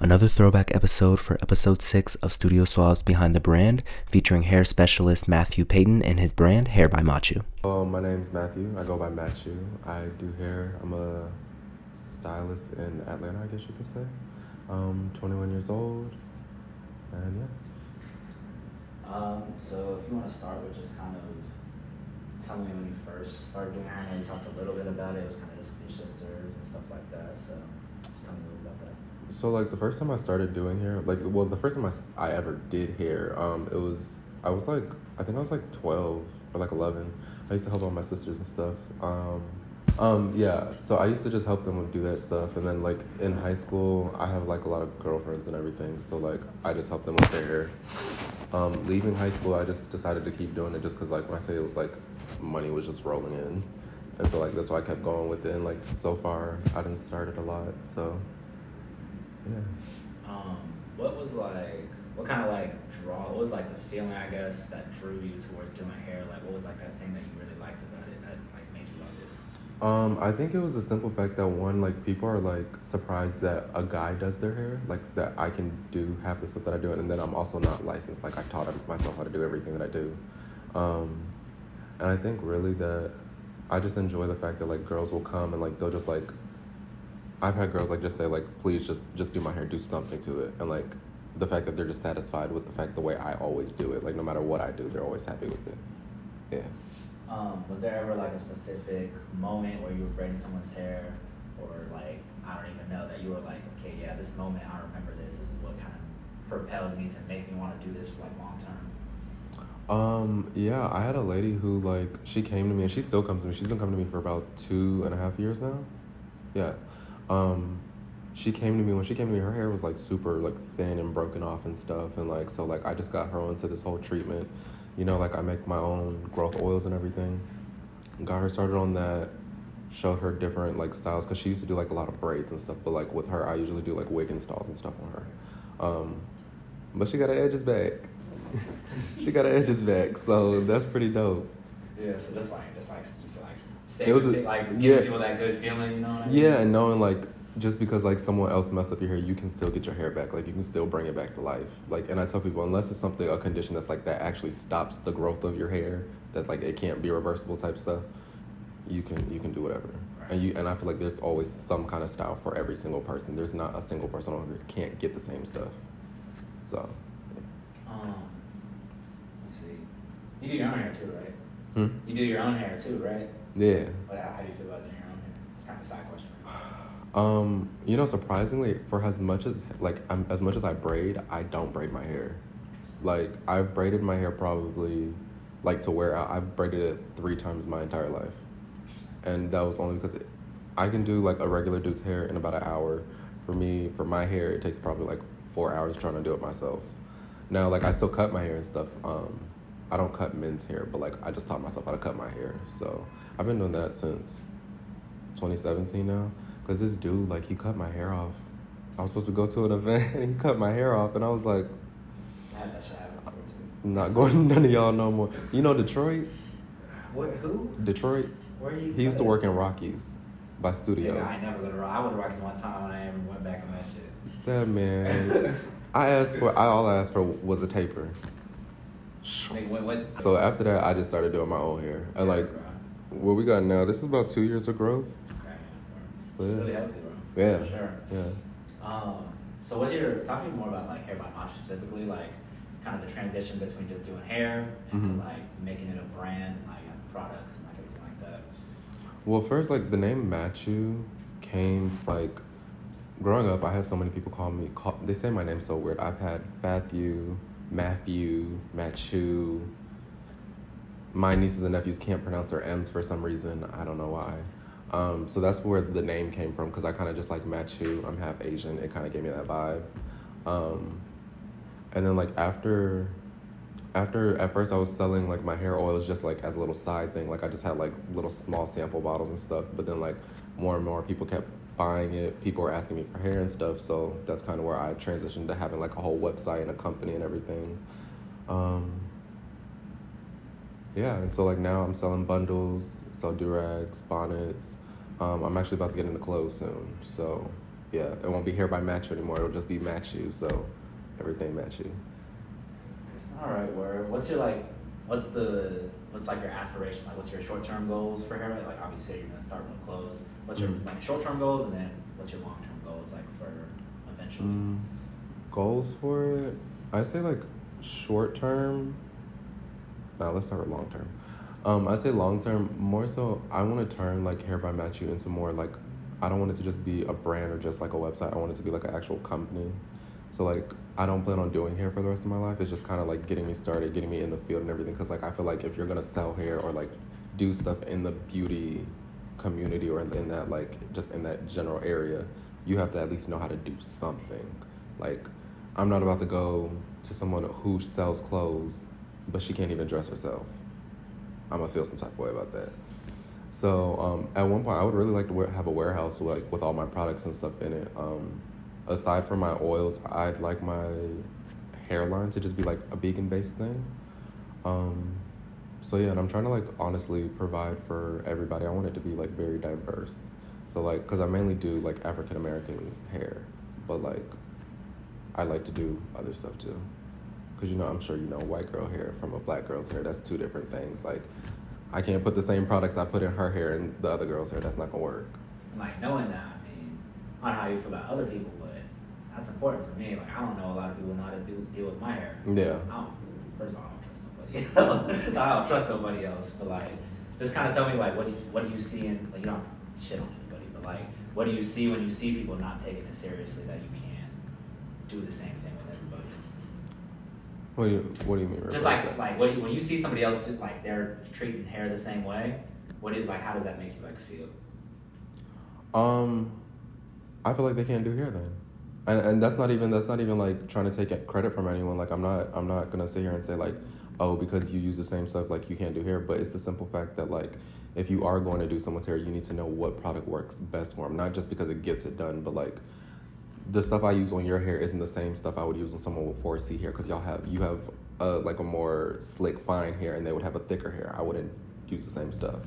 another throwback episode for episode 6 of Studio Suave's Behind the Brand, featuring hair specialist Matthew Payton and his brand, Hair by Matchu. My name's Matthew. I go by Matchu. I do hair. I'm a stylist in Atlanta, I guess you could say. 21 years old, and yeah. So if you want to start with just kind of telling me when you first started doing hair, I know you talked a little bit about it. It was kind of just with your sisters and stuff like that. So just tell me a little about that. So like the first time I started doing hair, the first time I ever did hair, I was like 12 or like 11. I used to help out my sisters and stuff. Yeah, so I used to just help them do that stuff, and then like in high school, I have like a lot of girlfriends and everything, so like I just helped them with their hair. Leaving high school, I just decided to keep doing it just because like when I say it was like money was just rolling in, and so like that's why I kept going with it. And like so far, I done started a lot, so yeah. What was like the feeling, I guess, that drew you towards doing hair? Like what was like that thing that you really liked about it that like made you love it? I think it was the simple fact that one, like people are like surprised that a guy does their hair, like that I can do half the stuff that I do, and then I'm also not licensed. Like I taught myself how to do everything that I do, and I think really that I just enjoy the fact that like girls will come and like they'll just like, I've had girls like just say like, please just do my hair, do something to it, and like the fact that they're just satisfied with the fact the way I always do it, like no matter what I do, they're always happy with it. Yeah. Was there ever like a specific moment where you were braiding someone's hair, or like, I don't even know, that you were like, okay, yeah, this moment, I remember this is what kind of propelled me to make me want to do this for like long term? Yeah, I had a lady who like, she came to me and she still comes to me. She's been coming to me for about 2.5 years now. Yeah. She came to me, when she came to me, her hair was like super like thin and broken off and stuff. And like, so like I just got her onto this whole treatment. You know, like I make my own growth oils and everything. Got her started on that, showed her different like styles, because she used to do like a lot of braids and stuff. But like with her, I usually do like wig installs and stuff on her. But she got her edges back. She got her edges back, so that's pretty dope. Yeah, so just like you feel like giving people that good feeling, you know what I mean? Yeah, and knowing like, just because like someone else messed up your hair, you can still get your hair back. Like you can still bring it back to life. Like, and I tell people, unless it's a condition that's like that actually stops the growth of your hair, that's like it can't be reversible type stuff, you can do whatever. Right. And I feel like there's always some kind of style for every single person. There's not a single person on who can't get the same stuff. So. Yeah. Let's see. You do your own hair too, right? You do your own hair too, right? Yeah. But how do you feel about doing your own hair? It's kind of a side question. You know, surprisingly, for as much as I braid, I don't braid my hair. Like, I've braided my hair probably, like, to where I've braided it 3 times my entire life. And that was only because I can do, like, a regular dude's hair in about an hour. For me, for my hair, it takes probably, like, 4 hours trying to do it myself. Now, like, I still cut my hair and stuff. I don't cut men's hair, but, like, I just taught myself how to cut my hair. So, I've been doing that since 2017 now. Because this dude, like, he cut my hair off. I was supposed to go to an event, and he cut my hair off, and I was like, I had that shit happen before, too. I'm not going to none of y'all no more. You know Detroit? What, who? Detroit. Where you? He used to work in Rockies by Studio. Yeah, I ain't never go to Rockies. I went to Rockies one time, and I never went back on that shit. That man. All I asked for was a taper. Like, what? So after that, I just started doing my own hair. And, like, what we got now, this is about 2 years of growth. So, yeah. It's really healthy, bro. Yeah. For sure. Yeah. So talk to me more about like Hair by Matchu specifically, like kind of the transition between just doing hair into like making it a brand and like you have products and like everything like that. Well, first, like the name Matchu came like growing up. I had so many people they say my name's so weird. I've had Matthew, Matchu. My nieces and nephews can't pronounce their M's for some reason. I don't know why. So that's where the name came from, because I kind of just like Matchu. I'm half Asian. It kind of gave me that vibe. And then like after at first I was selling like my hair oils just like as a little side thing. Like I just had like little small sample bottles and stuff. But then like more and more people kept buying it. People were asking me for hair and stuff. So that's kind of where I transitioned to having like a whole website and a company and everything. Yeah, and so like now I'm selling bundles, sell do-rags, bonnets. I'm actually about to get into clothes soon, so yeah, it won't be Hair by Matchu anymore. It'll just be Matchu. So everything Matchu. All right, word. What's your what's like your aspiration? Like, what's your short-term goals for hair? Like, obviously you're gonna start with clothes. What's your like short-term goals, and then what's your long-term goals like for eventually? Goals for it? I say like short term. Now let's start with long term. I say long term more so. I want to turn like Hair by Matchu into more like, I don't want it to just be a brand or just like a website. I want it to be like an actual company. So like I don't plan on doing hair for the rest of my life. It's just kind of like getting me started, getting me in the field and everything. Cause like I feel like if you're gonna sell hair or like do stuff in the beauty community or in that like just in that general area, you have to at least know how to do something. Like I'm not about to go to someone who sells clothes, but she can't even dress herself. I'm gonna feel some type of way about that. So at one point, I would really like to have a warehouse with all my products and stuff in it. Aside from my oils, I'd like my hairline to just be like a vegan-based thing. So yeah, and I'm trying to like honestly provide for everybody. I want it to be like very diverse. So like, cause I mainly do like African American hair, but like I like to do other stuff too. Cause I'm sure white girl hair from a black girl's hair. That's two different things. Like I can't put the same products I put in her hair and the other girl's hair. That's not gonna work. Like knowing that, I mean, I don't know how you feel about other people, but that's important for me. Like I don't know a lot of people know how to deal with my hair. Yeah. First of all, I don't trust nobody. I don't trust nobody else. But like, just kind of tell me like, what do you see in like, you don't shit on anybody, but like, what do you see when you see people not taking it seriously that you can't do the same thing with everybody? What do you mean? Just like when you see somebody else like they're treating hair the same way, how does that make you like feel? I feel like they can't do hair then. And that's not even like trying to take credit from anyone. Like I'm not gonna sit here and say like, oh, because you use the same stuff, like you can't do hair. But it's the simple fact that like, if you are going to do someone's hair, you need to know what product works best for them. Not just because it gets it done, but like, the stuff I use on your hair isn't the same stuff I would use on someone with 4C hair, because you have like a more slick, fine hair, and they would have a thicker hair. I wouldn't use the same stuff.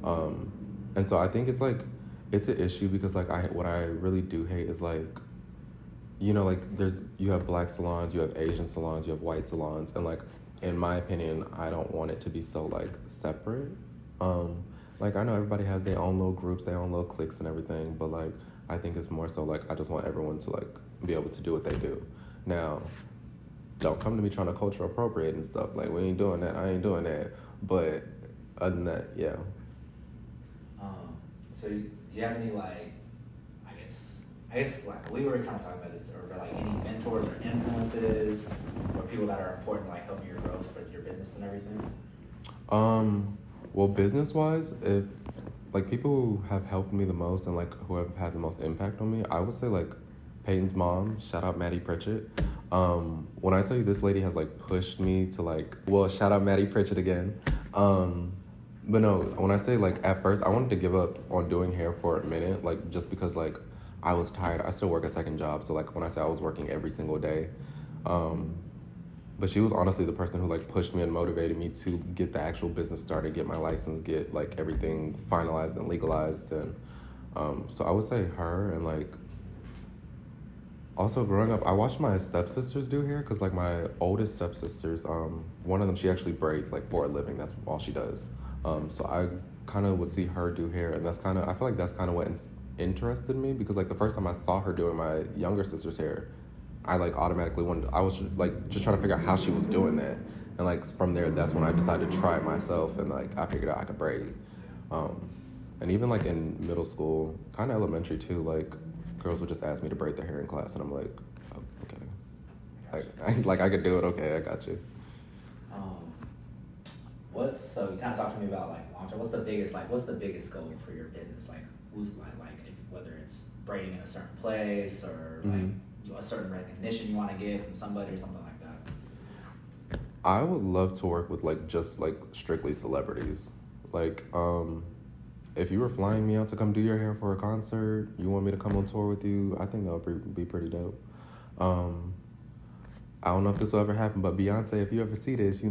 And so I think it's like, it's an issue because like what I really do hate is like, like you have black salons, you have Asian salons, you have white salons, and like in my opinion, I don't want it to be so like separate. Like I know everybody has their own little groups, their own little cliques and everything, but like I think it's more so like I just want everyone to like be able to do what they do. Now, don't come to me trying to culture appropriate and stuff. Like we ain't doing that. I ain't doing that. But other than that, yeah. So do you have any like, I guess like we were kind of talking about this, or like any mentors or influences or people that are important like helping your growth with your business and everything? Well, business-wise, if like people who have helped me the most and like who have had the most impact on me, I would say like Peyton's mom, shout out Maddie Pritchett. When I tell you this lady has like pushed me to like, well, shout out Maddie Pritchett again. But no, when I say like at first I wanted to give up on doing hair for a minute, like just because like I was tired. I still work a second job, so like when I say I was working every single day, but she was honestly the person who like pushed me and motivated me to get the actual business started, get my license, get like everything finalized and legalized, and so I would say her. And like also growing up, I watched my stepsisters do hair because like my oldest stepsisters, one of them, she actually braids like for a living. That's all she does. So I kind of would see her do hair, and I feel like that's kind of what interested me, because like the first time I saw her doing my younger sister's hair, I like automatically I was like just trying to figure out how she was doing that, and like from there, that's when I decided to try it myself, and like I figured out I could braid. And even like in middle school, kind of elementary too, like girls would just ask me to braid their hair in class, and I'm like, oh, okay, like I could do it. Okay, I got you. So you kind of talked to me about like long term. What's the biggest goal for your business? Like who's like whether it's braiding in a certain place or like a certain recognition you want to get from somebody or something like that? I would love to work with like just like strictly celebrities. Like if you were flying me out to come do your hair for a concert, you want me to come on tour with you, I think that would be pretty dope. I don't know if this will ever happen, but Beyonce, if you ever see this,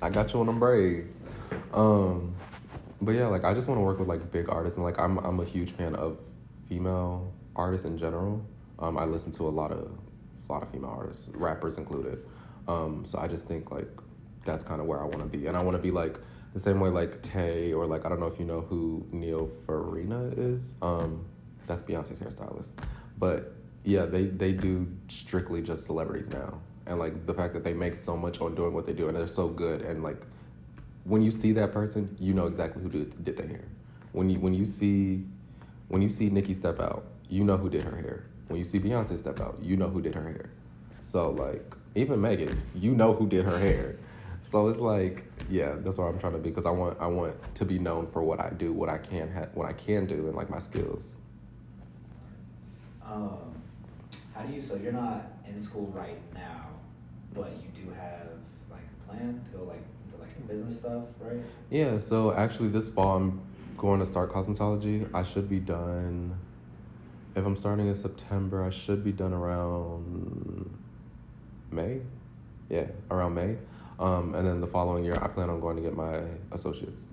I got you on them braids. But yeah, like I just want to work with like big artists, and like I'm a huge fan of female artists in general. I listen to a lot of female artists, rappers included. So I just think like that's kind of where I want to be, and I want to be like the same way like Tay, or like I don't know if you know who Neil Farina is. That's Beyonce's hairstylist, but yeah, they do strictly just celebrities now, and like the fact that they make so much on doing what they do, and they're so good, and like when you see that person, you know exactly who did their hair. When you see Nicki step out, you know who did her hair. When you see Beyonce step out, you know who did her hair. So like even Megan, you know who did her hair. So it's like, yeah, that's what I'm trying to be, because I want to be known for what I do, what I can do, and like my skills. How do you? So you're not in school right now, but you do have like a plan to go like into like some business stuff, right? Yeah. So actually, this fall I'm going to start cosmetology. I should be done. If I'm starting in September, I should be done around May. Yeah, around May. And then the following year, I plan on going to get my associates.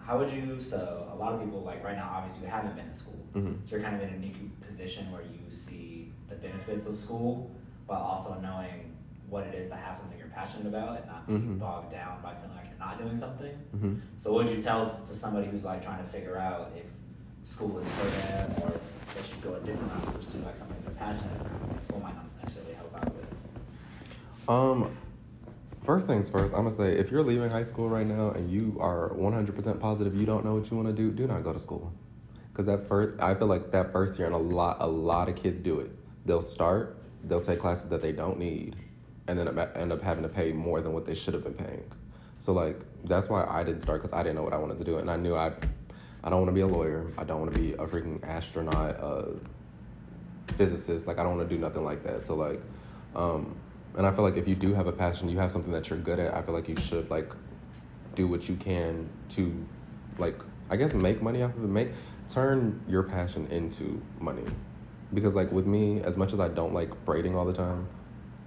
How would you, so a lot of people, like right now, obviously you haven't been in school. Mm-hmm. So you're kind of in a unique position where you see the benefits of school, but also knowing what it is to have something you're passionate about and not being Mm-hmm. bogged down by feeling like you're not doing something. Mm-hmm. So what would you tell to somebody who's like trying to figure out if school is for them, or if they should go a different route and pursue like something they're passionate about, like school might not necessarily help out with? First things first, I'm gonna say if you're leaving high school right now and you are 100% positive you don't know what you want to do not go to school. Because I feel like that first year, and a lot of kids do it. They'll take classes that they don't need, and then end up having to pay more than what they should have been paying. So like that's why I didn't start, because I didn't know what I wanted to do, and I knew I don't want to be a lawyer. I don't want to be a freaking astronaut, physicist. Like I don't want to do nothing like that. So like, and I feel like if you do have a passion, you have something that you're good at, I feel like you should like do what you can to like, I guess, make money off of it. Turn your passion into money. Because like with me, as much as I don't like braiding all the time,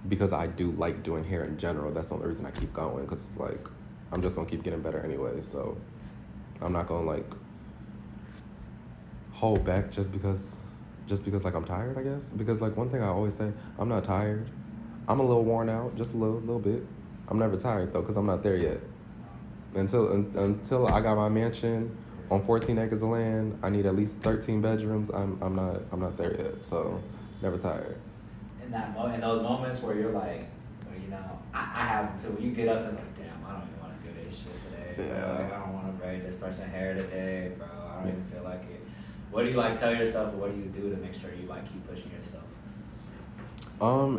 because I do like doing hair in general, that's the only reason I keep going, because it's like I'm just gonna keep getting better anyway. So I'm not gonna like hold back just because like I'm tired, I guess. Because like one thing I always say, I'm not tired. I'm a little worn out, just a little bit. I'm never tired though, because I'm not there yet. Until I got my mansion on 14 acres of land, I need at least 13 bedrooms. I'm not there yet. So never tired. In those moments where you're like, well, you know, I have them too. When you get up, it's like, damn, I don't even want to do this shit today. Yeah. Like, I don't want to braid this person's hair today, bro. I don't even feel like it. What do you like tell yourself, or what do you do to make sure you like keep pushing yourself?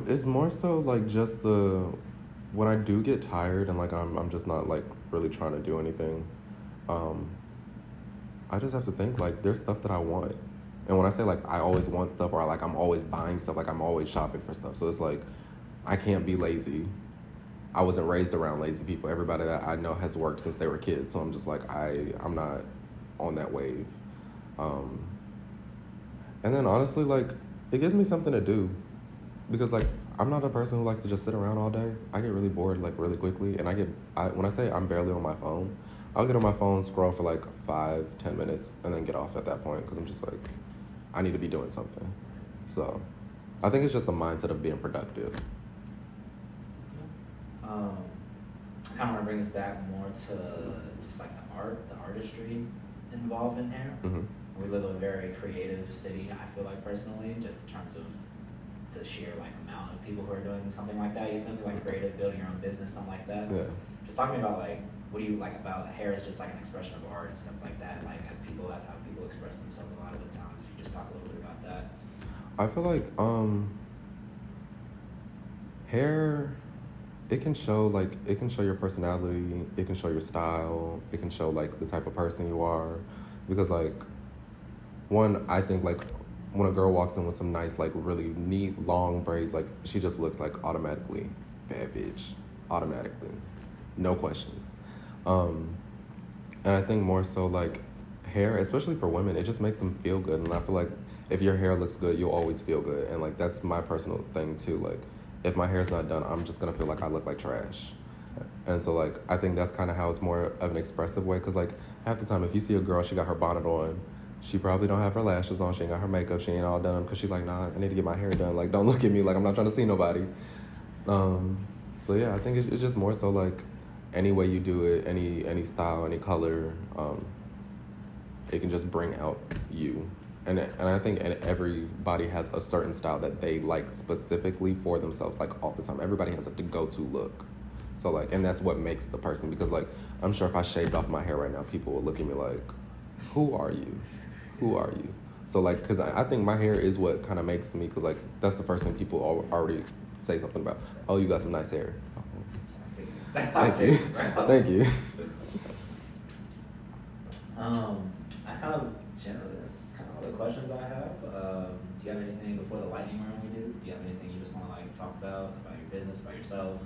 It's more so like just when I do get tired and like I'm just not like really trying to do anything, I just have to think like there's stuff that I want. And when I say like I always want stuff, or like I'm always buying stuff, like I'm always shopping for stuff. So it's like I can't be lazy. I wasn't raised around lazy people. Everybody that I know has worked since they were kids. So I'm just like I'm not on that wave. And then honestly, like it gives me something to do. Because like I'm not a person who likes to just sit around all day. I get really bored like really quickly, and when I say I'm barely on my phone, I'll get on my phone, scroll for like 5-10 minutes, and then get off at that point, because I'm just like I need to be doing something. So I think it's just the mindset of being productive. I kind of want to bring us back more to just like the artistry involved in hair. Mm-hmm. We live in a very creative city, I feel like personally, just in terms of the sheer like amount of people who are doing something like that. You feel me? Like creative, building your own business, something like that. Yeah. Just talking about like what do you like about hair is just like an expression of art and stuff like that. Like as people, that's how people express themselves a lot of the times. You just talk a little bit about that. I feel like hair, it can show your personality, it can show your style, it can show like the type of person you are. Because like one, I think like when a girl walks in with some nice like really neat long braids, like she just looks like automatically bad bitch, automatically, no questions. And I think more so like hair, especially for women, it just makes them feel good. And I feel like if your hair looks good, you'll always feel good. And like that's my personal thing too. Like if my hair's not done, I'm just gonna feel like I look like trash. And so like I think that's kind of how it's more of an expressive way. Cause like half the time if you see a girl, she got her bonnet on, She probably don't have her lashes on. She ain't got her makeup. She ain't all done because she's like, nah, I need to get my hair done. Like, don't look at me. Like, I'm not trying to see nobody. So yeah, I think it's just more so like any way you do it, any style, any color, it can just bring out you. And I think everybody has a certain style that they like specifically for themselves, like all the time. Everybody has like the go-to look. So like, and that's what makes the person, because like, I'm sure if I shaved off my hair right now, people will look at me like, who are you? Who are you? So like, cause I think my hair is what kind of makes me, cause like, that's the first thing people already say something about. Oh, you got some nice hair. Thank you. Thank you. I kind of generally, that's kind of all the questions I have. Do you have anything before the lightning round we do? Do you have anything you just want to like talk about your business, about yourself?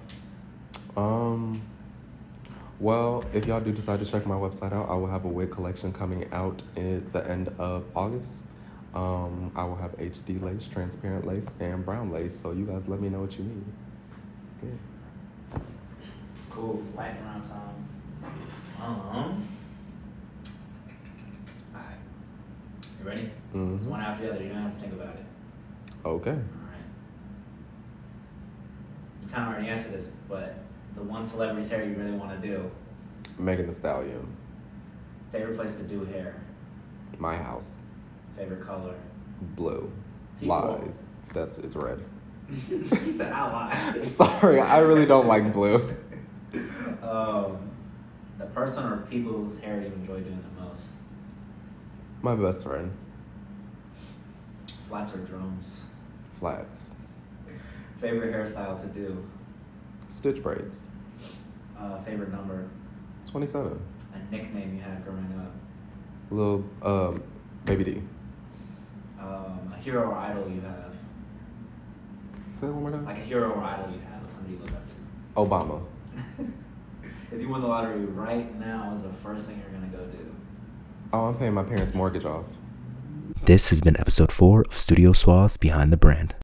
Well, if y'all do decide to check my website out, I will have a wig collection coming out at the end of August. I will have HD lace, transparent lace, and brown lace. So you guys let me know what you need. Yeah. Cool. Lightning round time. Alright. You ready? Mm-hmm. It's one after the other. You don't have to think about it. Okay. Alright. You kind of already answered this, but the one celebrity's hair you really want to do. Megan Thee Stallion. Favorite place to do hair. My house. Favorite color. Blue. People. Lies. It's red. You said I lied. Sorry, I really don't like blue. The person or people whose hair you enjoy doing the most. My best friend. Flats or drums. Flats. Favorite hairstyle to do. Stitch braids. Favorite number. 27. A nickname you had growing up. Little Baby D. A hero or idol you have. Say that one more time. Like a hero or idol you have, like somebody you look up to. Obama. If you won the lottery right now, what's the first thing you're gonna go do? Oh, I'm paying my parents' mortgage off. This has been episode 4 of Studio Suave's Behind the Brand.